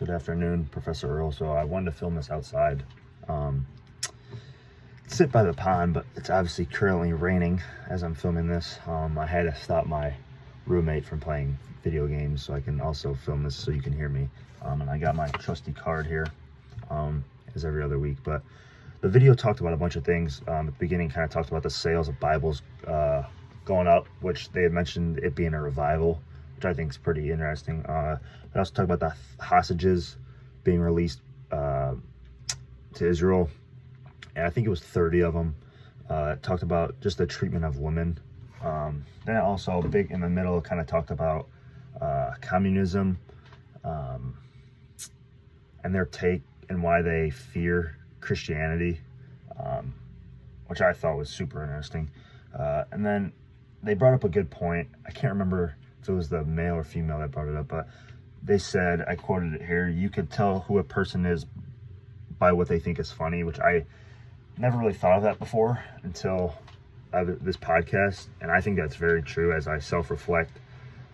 Good afternoon, Professor Earl. So I wanted to film this outside. Sit by the pond, but it's obviously currently raining as I'm filming this. I had to stop my roommate from playing video games so I can also film this so you can hear me. And I got my trusty card here, as every other week. But the video talked about a bunch of things. At the beginning, kind of talked about the sales of Bibles going up, which they had mentioned it being a revival, which I think is pretty interesting. They also talked about the hostages being released to Israel, and I think it was 30 of them. It talked about just the treatment of women. Then it also, big in the middle, kind of talked about communism and their take and why they fear Christianity, which I thought was super interesting. And then they brought up a good point. I can't remember if it was the male or female that brought it up, but they said, I quoted it here, you could tell who a person is by what they think is funny, which I never really thought of that before until this podcast. And I think that's very true as I self-reflect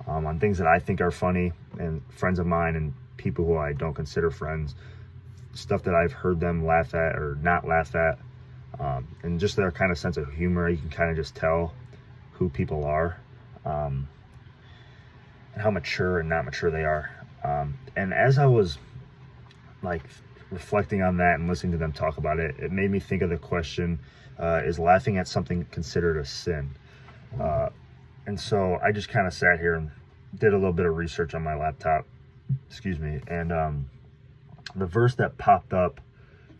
on things that I think are funny, and friends of mine and people who I don't consider friends, stuff that I've heard them laugh at or not laugh at, and just their kind of sense of humor. You can kind of just tell who people are, and how mature and not mature they are. And as I was like reflecting on that and listening to them talk about it, it made me think of the question, is laughing at something considered a sin? And so I just kind of sat here and did a little bit of research on my laptop, and the verse that popped up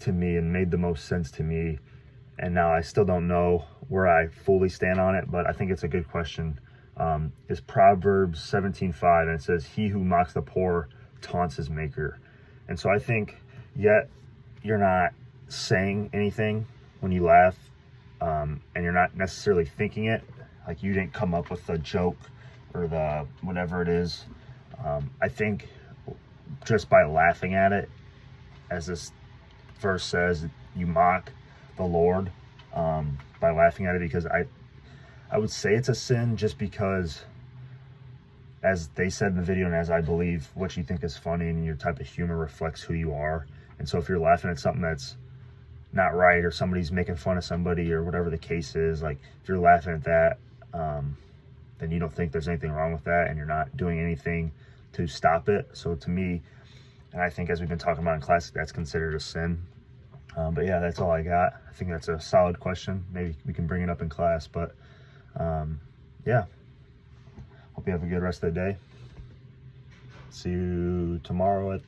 to me and made the most sense to me, and now I still don't know where I fully stand on it, but I think it's a good question, is Proverbs 17:5, and it says, he who mocks the poor taunts his maker. And so I think, yet you're not saying anything when you laugh, and you're not necessarily thinking it, like you didn't come up with the joke or the whatever it is. I think just by laughing at it, as this verse says, you mock the Lord by laughing at it, because I would say it's a sin just because, as they said in the video, and as I believe, what you think is funny and your type of humor reflects who you are. And so if you're laughing at something that's not right, or somebody's making fun of somebody, or whatever the case is, like if you're laughing at that, then you don't think there's anything wrong with that, and you're not doing anything to stop it. So to me, and I think as we've been talking about in class, that's considered a sin. But yeah, that's all I got. I think that's a solid question. Maybe we can bring it up in class, but yeah. Hope you have a good rest of the day. See you tomorrow at the